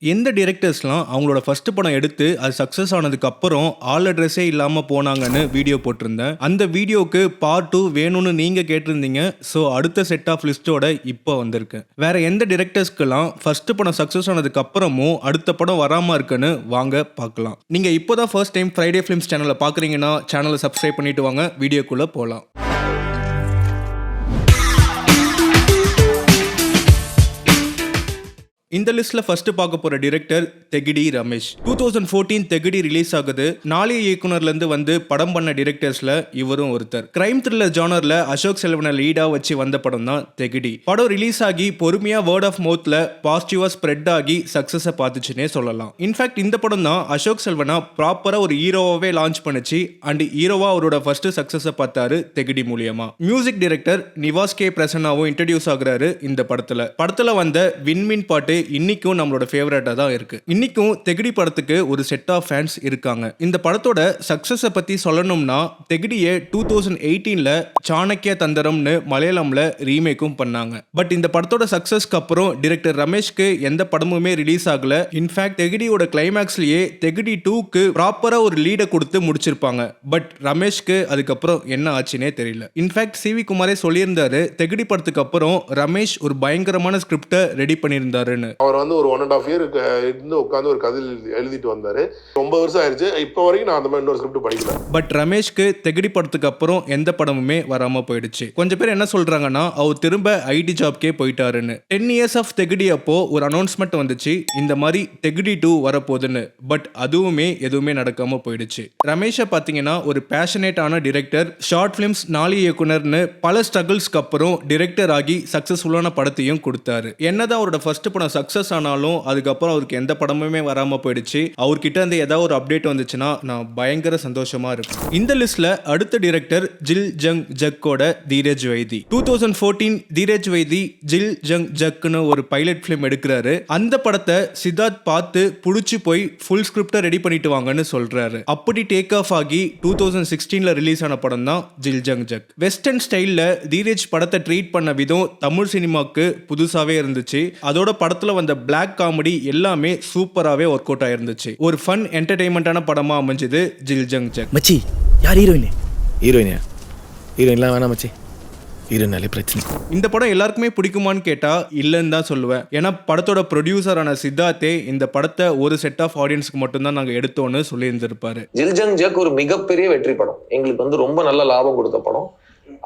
எந்த டிரெக்டர்ஸ்லாம் அவங்களோட ஃபர்ஸ்ட் படம் எடுத்து அது சக்ஸஸ் ஆனதுக்கு அப்புறம் ஆல் அட்ரஸே இல்லாம போனாங்கன்னு வீடியோ போட்டிருந்தேன். அந்த வீடியோக்கு பார்ட் 2 வேணும்னு நீங்க கேட்டிருந்தீங்க. ஸோ அடுத்த செட் ஆஃப் லிஸ்டோட இப்போ வந்திருக்கேன். வேற எந்த டிரெக்டர்ஸ்க்கெல்லாம் ஃபர்ஸ்ட் படம் சக்ஸஸ் ஆனதுக்கு அப்புறமும் அடுத்த படம் வராம இருக்குன்னு வாங்க பார்க்கலாம். நீங்க இப்போதான் ஃபர்ஸ்ட் டைம் ஃப்ரைடே ஃபிலிம்ஸ் சேனலை பார்க்குறீங்கன்னா சேனலை சப்ஸ்கிரைப் பண்ணிட்டு வாங்க, வீடியோக்குள்ள போகலாம். இந்த லிஸ்ட்ல ஃபர்ஸ்ட் பார்க்க போற டைரக்டர் தெகிடி ரமேஷ். 2014 தெகிடி ரிலீஸ் ஆகுது. நாளைய இயக்குனர்ல இருந்து வந்து படம் பண்ண டைரக்டர்ஸ்ல இவரும் ஒருத்தர். கிரைம் த்ரில்லர் ஜானர்ல அசோக் செல்வனை லீடா வச்சு வந்த படம் தான் தெகிடி. படம் ரிலீஸ் ஆகி பொறுமையா வேர்ட் ஆஃப் மவுத்ல பாசிட்டிவா ஸ்ப்ரெட் ஆகி சக்சஸை பார்த்துச்சுன்னே சொல்லலாம். இன்ஃபேக்ட் இந்த படம் தான் அசோக் செல்வனா ப்ராப்பரா ஒரு ஹீரோவாவே லான்ச் பண்ணிச்சு அண்ட் ஹீரோவா அவரோட ஃபர்ஸ்ட் சக்சஸை பார்த்தாரு தெகிடி மூலியமா. மியூசிக் டைரக்டர் நிவாஸ் கே பிரசன்னாவும் இன்ட்ரடியூஸ் ஆகுறாரு இந்த படத்துல வந்த வின்மின் பாட்டு இன்னைக்கும் நம்மளோட ஃபேவரட்டா தான் இருக்கு. இன்னைக்கும் தெகிடி படத்துக்கு ஒரு செட் ஆஃப் ஃபேன்ஸ் இருக்காங்க. இந்த படத்தோட சக்சஸை பத்தி சொல்லணும்னா தெகிடியை 2018ல சாணக்கிய தந்திரம்னு மலையாளம்ல ரீமேக்கும் பண்ணாங்க. பட் இந்த படத்தோட சக்சஸ்க்கு அப்புறம் டைரக்டர் ரமேஷ்க்கு எந்த படமுமே ரிலீஸ் ஆகல. இன்ஃபேக்ட் தெகிடியோட கிளைமேக்ஸ்லயே தெகிடி 2க்கு ப்ராப்பரா ஒரு லீடை கொடுத்து முடிச்சிருப்பாங்க. பட் ரமேஷ்க்கு அதுக்கப்புறம் என்ன ஆச்சுன்னே தெரியல. இன்ஃபேக்ட் சிவி குமாரே சொல்லியிருந்தாரு தெகிடி படத்துக்கு அப்புறம் ரமேஷ் ஒரு பயங்கரமான ஸ்கிரிப்டை ரெடி பண்ணியிருந்தாருன்னு. அவர் வந்து ஒரு 1.5 இயர் இருந்து உட்காந்து ஒரு கதை எழுதிட்டு வந்தாரு. 9 வருஷம் ஆயிடுச்சு. இப்போ வரைக்கும் நான் அந்த மாதிரி இன்னொரு ஸ்கிரிப்ட் படிக்கல. பட் ரமேஷ்க்கு தெகிடி படத்துக்கு அப்புறம் எந்த படமுமே வராம போயிடுச்சு. கொஞ்சம் பேர் என்ன சொல்றாங்கன்னா அவர் திரும்ப ஐடி ஜாப்க்கே போயிட்டாருன்னு. 10 இயர்ஸ் ஆஃப் தெகிடி அப்போ ஒரு அனௌன்ஸ்மெண்ட் வந்துச்சு இந்த மாதிரி தெகிடி 2 வரப்போகுதுன்னு. பட் அதுவுமே எதுவுமே நடக்காம போயிடுச்சு. ரமேஷை பார்த்தீங்கன்னா ஒரு பேஷனேட்டான டிரெக்டர், ஷார்ட் ஃபிலிம்ஸ் நாளி இயக்குனர்னு பல ஸ்ட்ரகிள்ஸ்க்கு அப்புறம் டிரெக்டர் ஆகி சக்சஸ்ஃபுல்லான படத்தையும் கொடுத்தாரு. என்னதான் அவரோட ஃபர்ஸ்ட் படம் சக்சஸ் ஆனாலும் அதுக்கப்புறம் அவருக்கு எந்த படமுமே வராம போயிடுச்சு. அவர்கிட்ட இருந்து ஏதாவது ஒரு அப்டேட் வந்துச்சுன்னா நான் பயங்கர சந்தோஷமா இருப்பேன். இந்த லிஸ்ட்ல அடுத்த டைரக்டர் ஜில் ஜங் ஜக்கோட தீரஜ் வைதி. 2014 தீரஜ் வைதி ஜில் ஜங் ஜக்னு ஒரு பைலட் ஃபிலிம் எடுக்கிறாரு. அந்த படத்தை சித்தார்த் பார்த்து புடிச்சு போய் ஃபுல் ஸ்கிரிப்டை ரெடி பண்ணிட்டு வாங்கன்னு சொல்றாரு. அப்படி டேக் ஆஃப் ஆகி 2016ல ரிலீஸ் ஆன படம் தான் ஜில் ஜங் ஜக். வெஸ்டர்ன் ஸ்டைல்ல தீரஜ் படத்தை ட்ரீட் பண்ண விதம் தமிழ் சினிமாக்கு புதுசாவே இருந்துச்சு. அதோட படத்துல வந்த பிளாக் காமெடி எல்லாமே சூப்பராகவே ஒர்க் அவுட் ஆயிருந்துச்சு. ஒரு ஃபன் என்டர்டெயின்மெண்டான படமா அமைஞ்சது ஜில் ஜங் ஜக். மச்சி யார் ஹீரோயின்? ஹீரோயின்லாம் வேணாம் மச்சி, ஹீரோயினாலே பிரச்சனை. இந்த படம் எல்லாருக்குமே பிடிக்குமான்னு கேட்டா இல்லைன்னு தான் சொல்லுவேன். ஏன்னா படத்தோட ப்ரொடியூசரான சித்தார்த்தே இந்த படத்தை ஒரு செட் ஆஃப் ஆடியன்ஸ்க்கு மட்டும்தான் நாங்கள் எடுத்தோன்னு சொல்லியிருந்திருப்பாரு. ஜில் ஜங் ஜக் ஒரு மிகப்பெரிய வெற்றி படம். எங்களுக்கு வந்து ரொம்ப நல்ல லாபம் கொடுத்த படம்.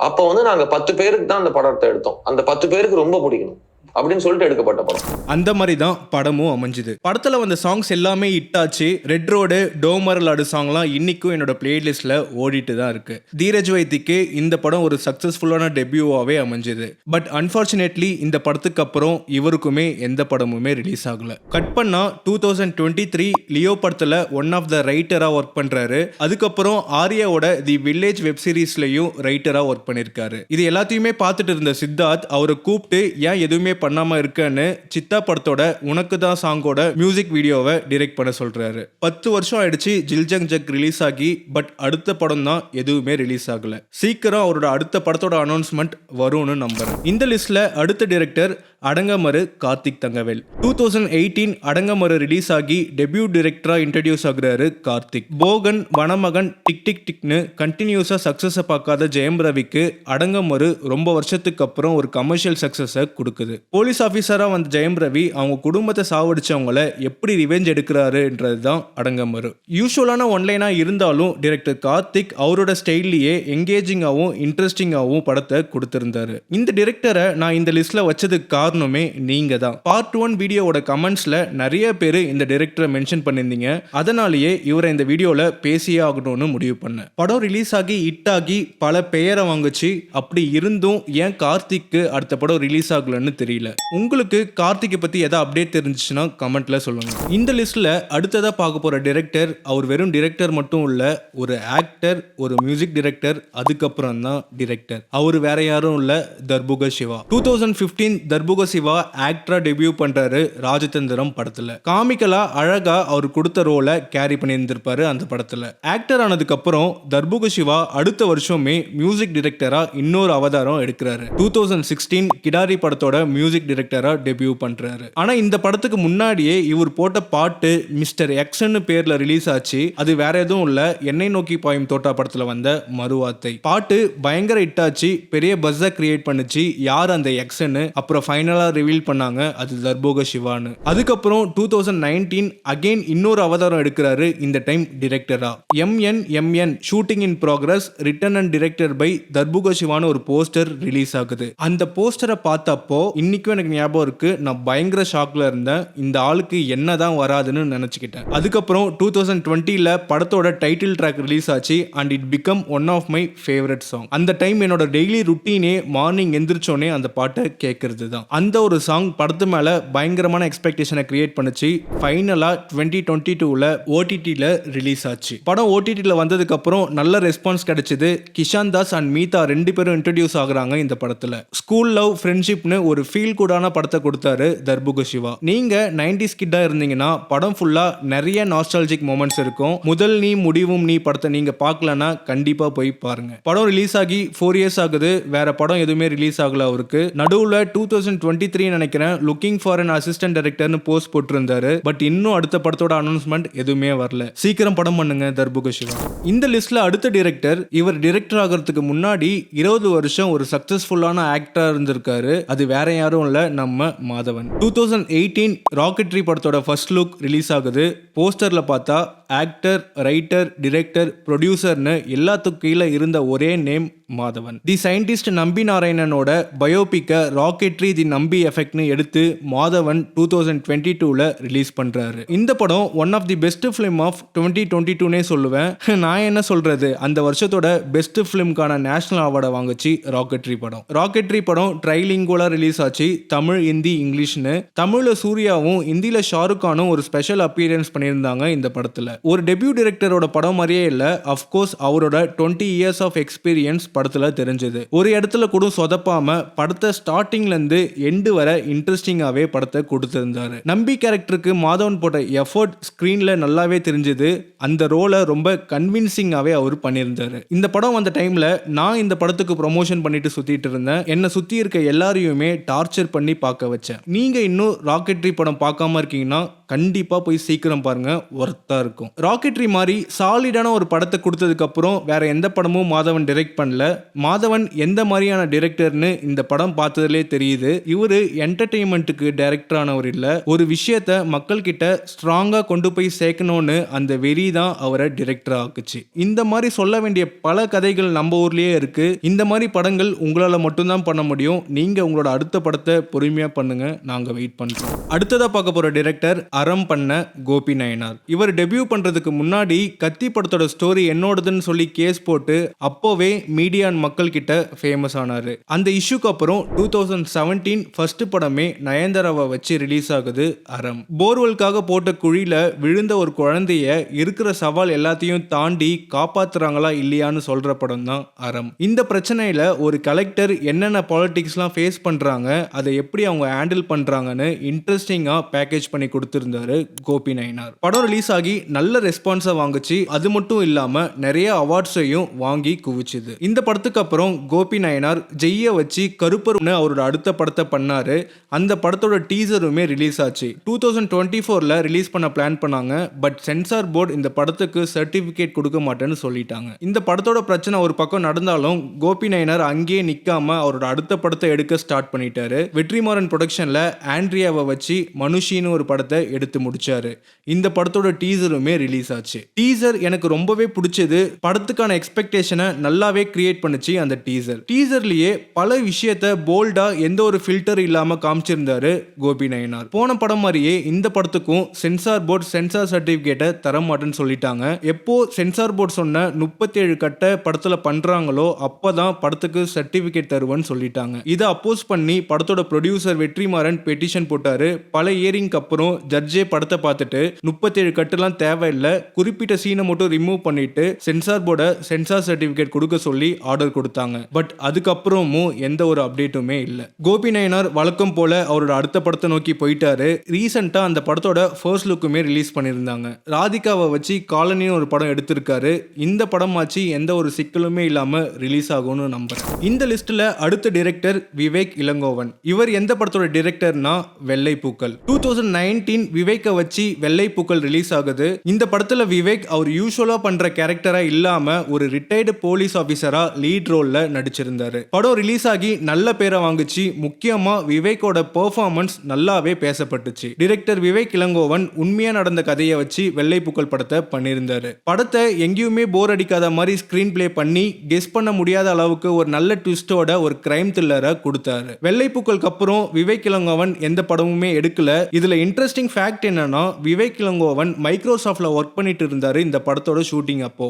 அப்போ வந்து நாங்க 10 பேருக்கு தான் அந்த படத்தை எடுத்தோம். அந்த 10 பேருக்கு ரொம்ப பிடிக்கணும் அப்படின்னு சொல்லிட்டு எடுக்கப்பட்ட படம். அந்த மாதிரி தான் படமும் அமைஞ்சுது. படத்துல வந்த சாங்ஸ் எல்லாமே ஹிட் ஆச்சு. ரெட் ரோடு, டோமரலாடு சாங்லாம் இன்னைக்கும் என்னோட பிளேலிஸ்ட்ல ஓடிட்டு தான் இருக்கு. தீரஜ் வைத்திக்கு இந்த படம் ஒரு சக்சஸ்ஃபுல்லான டெபியூவாவே அமைஞ்சுது. பட் அன்பார்ச்சுனேட்லி இந்த படத்துக்கு அப்புறம் இவருக்குமே எந்த படமுமே ரிலீஸ் ஆகல. கட் பண்ணா 2023 லியோ படத்துல ஒன் ஆஃப் த ரைட்டரா ஒர்க் பண்றாரு. அதுக்கப்புறம் ஆர்யாவோட தி வில்லேஜ் வெப் சீரிஸ்லயும் ரைட்டரா ஒர்க் பண்ணிருக்காரு. இது எல்லாத்தையுமே பார்த்துட்டு இருந்த சித்தார்த் அவரை கூப்பிட்டு ஏன் எதுவுமே பண்ணாம இருக்கன்னு சித்தா படத்தோட உனக்கு தான் சாங்கோட மியூசிக் வீடியோவை டைரக்ட் பண்ண சொல்றாரு. 10 வருஷம் ஆயிடுச்சு ஜில் ஜங் ஜக் ரிலீஸ் ஆகி. பட் அடுத்த படம் தான் எதுவுமே ரிலீஸ் ஆகல. சீக்கிரம் அவரோட அடுத்த படத்தோட அனௌன்ஸ்மெண்ட் வரும்னு நம்புறேன். இந்த லிஸ்ட்ல அடுத்த டைரக்டர் அடங்கமரு கார்த்திக் தங்கவேல். 2018 அடங்கமரு ரிலீஸ் ஆகி டெபியூ டைரக்டரா இன்ட்ரடியூஸ் ஆகுறாரு கார்த்திக். போகன், வனமகன், டிக் டிக் டிக்னு கண்டினியூஸா சக்சஸை பார்க்காத ஜெயம் ரவிக்கு அடங்கமரு ரொம்ப வருஷத்துக்கு அப்புறம் ஒரு கமர்ஷியல் சக்சஸை கொடுக்குது. போலீஸ் ஆஃபீஸரா வந்த ஜெயம் ரவி அவங்க குடும்பத்தை சாவடிச்சவங்களை எப்படி ரிவெஞ்ச் எடுக்கிறாருன்றது தான் அடங்கமரு. யூஸ்வலான ஒன்லைனா இருந்தாலும் டைரக்டர் கார்த்திக் அவரோட ஸ்டைல்லையே என்கேஜிங்காகவும் இன்ட்ரெஸ்டிங்காகவும் படத்தை கொடுத்திருந்தாரு. இந்த டைரக்டரை நான் இந்த லிஸ்ட்ல வச்சதுக்கு காரணமே நீங்க தான். பார்ட் 1 வீடியோவோட கமெண்ட்ஸ்ல நிறைய பேர் இந்த டைரக்டரை மென்ஷன் பண்ணிருந்தீங்க. அதனாலேயே இவரை இந்த வீடியோல பேசியே ஆகணும்னு முடிவு பண்ணேன். படம் ரிலீஸ் ஆகி ஹிட் ஆகி பல பெயரை வாங்குச்சு. அப்படி இருந்தும் ஏன் கார்த்திக்கு அடுத்த படம் ரிலீஸ் ஆகலன்னு தெரியல. உங்களுக்கு கார்த்திகை பத்தி ஏதாவது அப்டேட் தெரிஞ்சுச்சுன்னா கமெண்ட்ல சொல்லுங்க. இந்த லிஸ்ட்ல அடுத்ததா பார்க்க போற டைரக்டர் அவர் வெறும் டைரக்டர் மட்டும் இல்ல, ஒரு ஆக்டர், ஒரு மியூசிக் டைரக்டர், அதுக்கப்புறம் தான் டைரக்டர். அவர் வேற யாரும் இல்ல, தர்புக சிவா. 2015 தர்புக தர்புக சிவா ஆக்டரா டெபியூ பண்றாரு ராஜதந்திரம் படத்துல. காமிக்கலா அழகா அவர் கொடுத்த ரோலை கேரி பண்ணியிருந்திருப்பாரு அந்த படத்துல. ஆக்டர் ஆனதுக்கு அப்புறம் தர்புக சிவா அடுத்த வருஷமே மியூசிக் டைரக்டரா இன்னொரு அவதாரம் எடுக்கிறாரு. 2016 கிடாரி படத்தோட மியூசிக் டைரக்டரா டெபியூ பண்றாரு. ஆனா இந்த படத்துக்கு முன்னாடியே இவர் போட்ட பாட்டு மிஸ்டர் எக்ஸ்ன்னு பேர்ல ரிலீஸ் ஆச்சு. அது வேற எதுவும் இல்ல, என்னை நோக்கி பாயும் தோட்டா படத்துல வந்த மறுவார்த்தை பாட்டு. பயங்கர ஹிட் ஆச்சு, பெரிய பஸ்ஸை கிரியேட் பண்ணுச்சு. யார் அந்த எக்ஸ்ன்னு அப்புறம் ஃபைனலா ரிவீல் பண்ணாங்க, அது தர்புக சிவான்னு. அதுக்கப்புறம் 2019 அகைன் இன்னொரு அவதாரம் எடுக்கிறாரு, இந்த டைம் டிரெக்டரா. MNMN shooting in progress written and directed by Darbuka சிவான்னு ஒரு போஸ்டர் ரிலீஸ் ஆகுது. அந்த போஸ்டரை பார்த்தப்போ இன்னைக்கும் எனக்கு ஞாபகம் இருக்கு, நான் பயங்கர ஷாக்ல இருந்தேன். இந்த ஆளுக்கு என்னதான் வராதுன்னு நினைச்சுக்கிட்டேன். அதுக்கப்புறம் 2020ல படத்தோட டைட்டில் ட்ராக் ரிலீஸ் ஆச்சு and it become one of my favourite song. அந்த டைம் என்னோட டெய்லி ருட்டீனே மார்னிங் எந்திரிச்சோனே அந்த பாட்டை கேட்கறது தான். அந்த ஒரு சாங் படத்து மேல பயங்கரமான எக்ஸ்பெக்டேஷனை கிரியேட் பண்ணுச்சு. ஃபைனலா 2022ல ஓடிடில ரிலீஸ் ஆச்சு. படம் ஓடிடில வந்ததுக்கு அப்புறம் நல்ல ரெஸ்பான்ஸ் கிடைச்சது. கிஷான் தாஸ் அண்ட் மீதா ரெண்டு பேரும் இன்ட்ரோடியூஸ் ஆகுறாங்க இந்த படத்துல. ஸ்கூல் லவ் ஃப்ரெண்ட்ஷிப்னு ஒரு ஃபீல் குடான படத்தை கொடுத்தாரு தர்புக சிவா. நீங்க 90s கிட்டா இருந்தீங்கன்னா படம் ஃபுல்லா நிறைய நாஸ்டாலஜிக் மொமெண்ட்ஸ் இருக்கும். முதல் நீ முடிவும் நீ படத்தை நீங்க பார்க்கலன்னா கண்டிப்பா போய் பாருங்க. படம் ரிலீஸ் ஆகி 4 இயர்ஸ் ஆகுது, வேற படம் எதுவுமே ரிலீஸ் ஆகல அவருக்கு. நடுவுல 2023 நினைக்கிறேன் லுக்கிங் ஃபார் அன் அசிஸ்டன்ட் டைரக்டர்னு போஸ்ட் போட்டிருந்தாரு. பட் இன்னும் அடுத்த படத்தோட அனௌன்ஸ்மெண்ட் எதுவுமே வரல. சீக்கிரம் படம் பண்ணுங்க தர்புக சிவா. இந்த லிஸ்ட்ல அடுத்த டைரக்டர், இவர் டைரக்டர் ஆகிறதுக்கு முன்னாடி 20 வருஷம் ஒரு சக்சஸ்ஃபுல்லான ஆக்டரா இருந்திருக்காரு. அது வேற யாரும் இல்ல, நம்ம மாதவன். 2018 ராக்கெட்ரி படத்தோட ஃபர்ஸ்ட் லுக் ரிலீஸ் ஆகுது. போஸ்டர்ல பார்த்தா ஆக்டர், ரைட்டர், டிரெக்டர், ப்ரொடியூசர்னு எல்லாத்துக்கும் கீழே இருந்த ஒரே நேம் மாதவன். தி சயின்டிஸ்ட் நம்பி நாராயணனோட பயோபிக்க ராக்கெட்ரி தி நம்பி எஃபெக்ட்னு எடுத்து மாதவன் 2022ல ரிலீஸ் பண்றாரு. இந்த படம் one of the best film of 2022னே சொல்லுவேன். நான் என்ன சொல்றது, அந்த வருஷத்தோட பெஸ்ட் ஃபிலிம்கான நேஷனல் அவார்டை வாங்குச்சு ராக்கெட்ரி படம். ராக்கெட்ரி படம் ட்ரைலிங்குவலா ரிலீஸ் ஆச்சு, தமிழ், ஹிந்தி, இங்கிலீஷ்னு. தமிழ்ல சூர்யாவும் ஹிந்தியில ஷாருக் கானும் ஒரு ஸ்பெஷல் அப்பியரன்ஸ் பண்ணியிருந்தாங்க இந்த படத்துல. ஒரு டெபியூ டைரக்டரோட படம் மாதிரியே இல்ல. அஃப்கோர்ஸ் அவரோட 20 இயர்ஸ் ஆஃப் எக்ஸ்பீரியன்ஸ் படத்துல தெரிஞ்சது. ஒரு இடத்துல கூட சொதப்பாம படத்தை ஸ்டார்டிங்ல இருந்து எண்டு வரை இன்ட்ரெஸ்டிங்காவே படத்தை கொடுத்திருந்தாரு. நம்பி கேரக்டருக்கு மாதவன் போட்ட எஃபோர்ட் ஸ்கிரீன்ல நல்லாவே தெரிஞ்சது. அந்த ரோலை ரொம்ப கன்வின்சிங்காவே அவர் பண்ணியிருந்தாரு. இந்த படம் வந்த டைம்ல நான் இந்த படத்துக்கு ப்ரொமோஷன் பண்ணிட்டு சுத்திட்டு இருந்தேன். என்னை சுத்தி இருக்க எல்லாரையுமே டார்ச்சர் பண்ணி பார்க்க வச்சேன். நீங்க இன்னும் ராக்கெட்ரி படம் பார்க்காம இருக்கீங்கன்னா கண்டிப்பா போய் சீக்கிரம் பாருங்க, ஒர்த்தா இருக்கும். ராக்கெட்ரி மாதிரி சாலிடான ஒரு படத்தை கொடுத்ததுக்கு அப்புறம் வேற எந்த படமும் மாதவன் டைரக்ட் பண்ணல. மாதவன் எந்த மாதிரியான டைரக்டர்னு இந்த படம் பார்த்ததுலே தெரியுது. இவரு என்டர்டெயின்மெண்ட்டுக்கு டைரக்டர் ஆனவர் இல்ல, ஒரு விஷயத்தை மக்கள் கிட்ட ஸ்ட்ராங்கா கொண்டு போய் சேர்க்கணும்னு அந்த வெறி தான் அவரை டைரக்டர் ஆக்குச்சு. இந்த மாதிரி சொல்ல வேண்டிய பல கதைகள் நம்ம ஊர்லயே இருக்கு. இந்த மாதிரி படங்கள் உங்களால மட்டும்தான் பண்ண முடியும். நீங்க உங்களோட அடுத்த படத்தை பொறுமையா பண்ணுங்க, நாங்க வெயிட் பண்றோம். அடுத்ததா பார்க்க போற டைரக்டர் அறம் பண்ண கோபி நயனார். இவர் டெபியூ பண்றதுக்கு முன்னாடி கத்தி படத்தோட ஸ்டோரி என்னோடதுன்னு சொல்லி கேஸ் போட்டு அப்போவே மீடியா மக்கள் கிட்ட ஃபேமஸ் ஆனாரு. அந்த இஷ்யூக்கு அப்புறம் 2017 ஃபர்ஸ்ட் படமே நயன்தாராவை வச்சு ரிலீஸ் ஆகுது அறம். போர்வெல்காக போட்ட குழியில விழுந்த ஒரு குழந்தைய இருக்கிற சவால் எல்லாத்தையும் தாண்டி காப்பாத்துறாங்களா இல்லையான்னு சொல்ற படம் தான் அறம். இந்த பிரச்சனையில ஒரு கலெக்டர் என்னென்ன பாலிடிக்ஸ்லாம் ஃபேஸ் பண்றாங்க, அதை எப்படி அவங்க ஹேண்டில் பண்றாங்கன்னு இன்ட்ரெஸ்டிங்கா பேக்கேஜ் பண்ணி கொடுத்திருந்தாரு கோபி நயனார். படம் ரிலீஸ் ஆகி நல்ல ரெஸ்பான்ஸை வாங்குச்சு. அது மட்டும் இல்லாம நிறைய அவார்ட்ஸையும் வாங்கி குவிச்சுது. இந்த படத்துக்கு அப்புறம் கோபி நயனார் ஜெய்ய வச்சு கருப்பர்னு அவரோட அடுத்த படத்தை பண்ணாரு. அந்த படத்தோட டீசருமே ரிலீஸ் ஆச்சு. 2024ல ரிலீஸ் பண்ண பிளான் பண்ணாங்க. பட் சென்சார் போர்டு இந்த படத்துக்கு சர்டிபிகேட் கொடுக்க மாட்டேன்னு சொல்லிட்டாங்க. இந்த படத்தோட பிரச்சனை ஒரு பக்கம் நடந்தாலும் கோபி நயனார் அங்கேயே நிக்காம அவரோட அடுத்த படத்தை எடுக்க ஸ்டார்ட் பண்ணிட்டாரு. வெற்றிமாறன் ப்ரொடக்ஷன்ல ஆண்ட்ரியாவை வச்சு மனுஷின்னு ஒரு படத்தை எடுத்து முடிச்சாரு. இந்த படத்தோட டீசருமே ரிலீஸ் ஆச்சு. டீசர் எனக்கு ரொம்பவே பிடிச்சது. படத்துக்கான எக்ஸ்பெக்டேஷனை நல்லாவே கிரியேட் பண்ணுச்சு அந்த டீசர். டீசர்லயே பல விஷயத்த போல்டா எந்த ஒரு ஃபில்டர் இல்லாம காமிச்சிருந்தாரு கோபி நயனார். போன படம் மாதிரியே இந்த படத்துக்கும் சென்சார் போர்டு சென்சார் சர்டிபிகேட்டை தர மாட்டேன்னு சொல்லிட்டாங்க. எப்போ சென்சார் போர்டு சொன்ன 37 கட்ட படத்துல பண்றாங்களோ அப்பதான் படத்துக்கு சர்டிபிகேட் தருவேன்னு சொல்லிட்டாங்க. இதை அப்போஸ் பண்ணி படத்தோட ப்ரொடியூசர் வெற்றிமாறன் பெட்டிஷன் போட்டாரு. பல இயரிங்க்கு அப்புறம் ஜட்ஜ் ஜட்ஜே படத்தை பார்த்துட்டு 37 கட்டுலாம் தேவையில்லை, குறிப்பிட்ட சீனை மட்டும் ரிமூவ் பண்ணிட்டு சென்சார் போர்டை சென்சார் சர்டிபிகேட் கொடுக்க சொல்லி ஆர்டர் கொடுத்தாங்க. பட் அதுக்கப்புறமும் எந்த ஒரு அப்டேட்டுமே இல்லை. கோபி நயனார் வழக்கம் போல அவரோட அடுத்த படத்தை நோக்கி போயிட்டாரு. ரீசெண்டா அந்த படத்தோட ஃபர்ஸ்ட் லுக்குமே ரிலீஸ் பண்ணியிருந்தாங்க. ராதிகாவை வச்சு காலனின்னு ஒரு படம் எடுத்திருக்காரு. இந்த படமாச்சு எந்த ஒரு சிக்கலுமே இல்லாம ரிலீஸ் ஆகும்னு நம்புறேன். இந்த லிஸ்ட்ல அடுத்த டைரக்டர் விவேக் இளங்கோவன். இவர் எந்த படத்தோட டைரக்டர்னா வெள்ளைப்பூக்கள். 2019 விவேக்கை வச்சு வெள்ளைப்பூக்கள் ரிலீஸ் ஆகுது. இந்த படத்துல விவேக் அவர் யூசுவலா பண்ற கேரக்டரா இல்லாம ஒரு ரிட்டையர்டு போலீஸ் ஆபீசரா லீட் ரோல்ல நடிச்சிருந்தாரு. படம் ரிலீஸ் ஆகி நல்ல பேரை வாங்குச்சு. முக்கியமா விவேக்கோட பெர்ஃபார்மன்ஸ் நல்லாவே பேசப்பட்டுச்சு. டைரக்டர் விவேக் இளங்கோவன் உண்மையா நடந்த கதையை வச்சு வெள்ளைப்பூக்கள் படத்தை பண்ணியிருந்தாரு. படத்தை எங்கேயுமே போர் அடிக்காத மாதிரி ஸ்கிரீன் பிளே பண்ணி கெஸ் பண்ண முடியாத அளவுக்கு ஒரு நல்ல ட்விஸ்டோட ஒரு கிரைம் த்ரில்லரை கொடுத்தாரு. வெள்ளைப்பூக்களுக்கு அப்புறம் விவேக் இளங்கோவன் எந்த படமுமே எடுக்கல. இதுல இன்ட்ரெஸ்டிங் ஃபேக்ட் என்னன்னா, விவேக் இளங்கோவன் மைக்ரோசாஃப்ட்ல ஒர்க் பண்ணிட்டு இருந்தாரு இந்த படத்தோட ஷூட்டிங் அப்போ.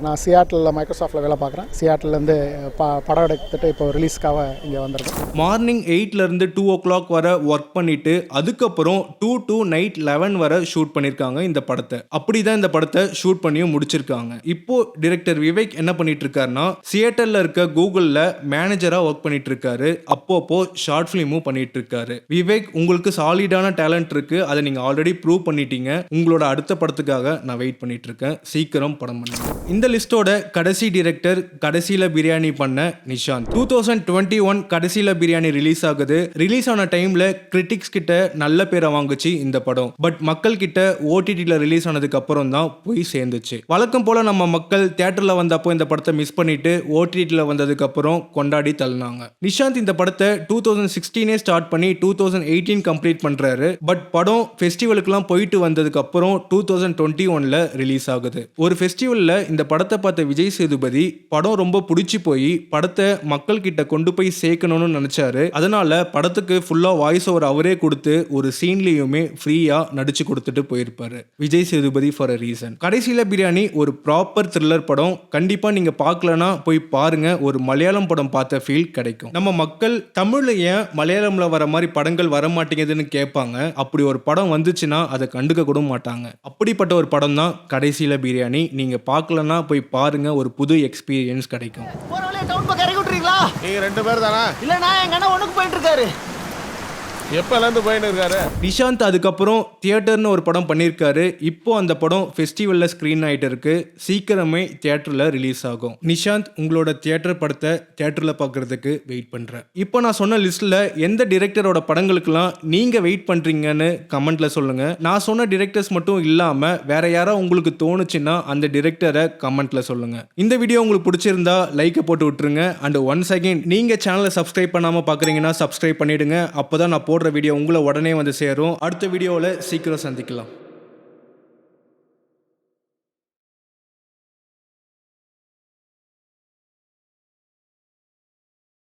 நான் சியாட்டில் மைக்ரோசாஃப்டில் வேலை பார்க்குறேன். சியாட்டிலேருந்து படம் எடுத்துட்டு இப்போ ரிலீஸ்க்காக இங்கே வந்திருக்கேன். மார்னிங் 8லேருந்து 2 o'clock வரை ஒர்க் பண்ணிட்டு அதுக்கப்புறம் 2 to night 11 வரை ஷூட் பண்ணியிருக்காங்க இந்த படத்தை. அப்படிதான் இந்த படத்தை ஷூட் பண்ணியும் முடிச்சிருக்காங்க. இப்போ டைரக்டர் விவேக் என்ன பண்ணிட்டு இருக்காருன்னா, சியாட்டல்ல இருக்க கூகுள்ல மேனேஜரா ஒர்க் பண்ணிட்டு இருக்காரு. அப்பப்போ ஷார்ட் ஃபிலிமும் பண்ணிட்டு இருக்காரு. விவேக், உங்களுக்கு சாலிடான டேலண்ட் இருக்கு. அதை நீங்க ஆல்ரெடி ப்ரூவ் பண்ணிட்டீங்க. உங்களோட அடுத்த படத்துக்காக நான் வெயிட் பண்ணிட்டு இருக்கேன். சீக்கிரம் படம் பண்ணுங்க. இந்த லிஸ்டோட கடைசி டைரக்டர் கடைசியில பிரியாணி பண்ண நிஷாந்த். 2021 கடைசியில பிரியாணி ரிலீஸ் ஆகுது. ரிலீஸ் ஆன டைம்ல கிரிட்டிக்ஸ் கிட்ட நல்ல பேரை வாங்குச்சு இந்த படம். பட் மக்கள் கிட்ட ஓடிடில ரிலீஸ் ஆனதுக்கு அப்புறம் தான் போய் சேர்ந்துச்சு. வழக்கம் போல நம்ம மக்கள் தியேட்டர்ல வந்தப்போ இந்த படத்தை மிஸ் பண்ணிட்டு ஓடிடில வந்ததுக்கு அப்புறம் கொண்டாடி தள்ளினாங்க. நிஷாந்த் இந்த படத்தை 2016 ஸ்டார்ட் பண்ணி 2018 கம்ப்ளீட் பண்றாரு. பட் படம் ஃபெஸ்டிவலுக்குலாம் போயிட்டு வந்ததுக்கு அப்புறம் 2021ல ரிலீஸ் ஆகுது. ஒரு ஃபெஸ்டிவல்ல இந்த படத்தை பார்த்த விஜய் சேதுபதி படம் ரொம்ப பிடிச்சி போய் படத்தை மக்கள் கிட்ட கொண்டு போய் சேர்க்கணும்னு நினைச்சாரு. அதனால படத்துக்கு ஃபுல்லா வாய்ஸ் ஓவர் அவரே கொடுத்து ஒரு சீன்லயுமே ஃப்ரீயா நடிச்சு கொடுத்துட்டு போயிருப்பாரு Vijay Sethupathi for a reason. கடைசியில பிரியாணி ஒரு ப்ராப்பர் த்ரில்லர் படம். கண்டிப்பா நீங்க பார்க்கலனா போய் பாருங்க. ஒரு மலையாளம் படம் பார்த்த ஃபீல் கிடைக்கும். நம்ம மக்கள் தமிழ்ல ஏன் மலையாளம்ல வர மாதிரி படங்கள் வர மாட்டேங்குதுன்னு கேட்பாங்க. அப்படி ஒரு படம் வந்துச்சுன்னா அதை கண்டுக்க கூட மாட்டாங்க. அப்படிப்பட்ட ஒரு படம் தான் கடைசியில பிரியாணி. நீங்க பார்க்கலனா போய் பாருங்க. ஒரு புது எக்ஸ்பீரியன்ஸ் கிடைக்கும். நீங்க 2 பேர் தானா? இல்லண்ணா, எங்க அண்ணன் ஒண்ணுக்கு போயிட்டு இருக்காரு. எப்பலேருந்து போயின்னு இருக்காரு? நிஷாந்த் அதுக்கப்புறம் தியேட்டர்னு ஒரு படம் பண்ணியிருக்காரு. இப்போ அந்த படம் ஃபெஸ்டிவல்ல ஸ்க்ரீன் ஆகிட்டு இருக்கு. சீக்கிரமே தியேட்டரில் ரிலீஸ் ஆகும். நிஷாந்த், உங்களோட தியேட்டர் படத்தை தியேட்டரில் பார்க்கறதுக்கு வெயிட் பண்ணுறேன். இப்போ நான் சொன்ன லிஸ்ட்டில் எந்த டிரெக்டரோட படங்களுக்கெல்லாம் நீங்கள் வெயிட் பண்ணுறீங்கன்னு கமெண்ட்டில் சொல்லுங்கள். நான் சொன்ன டிரெக்டர்ஸ் மட்டும் இல்லாமல் வேற யாராவது உங்களுக்கு தோணுச்சுன்னா அந்த டிரெக்டரை கமெண்ட்டில் சொல்லுங்கள். இந்த வீடியோ உங்களுக்கு பிடிச்சிருந்தா லைக்கை போட்டு விட்டுருங்க. அண்ட் ஒன்ஸ் அகைன், நீங்கள் சேனலை சப்ஸ்கிரைப் பண்ணாமல் பார்க்குறீங்கன்னா சப்ஸ்கிரைப் பண்ணிவிடுங்க. அப்போ தான் நான் போடுற வீடியோ உங்களை உடனே வந்து சேரும். அடுத்த வீடியோவில் சீக்கிரம் சந்திக்கலாம்.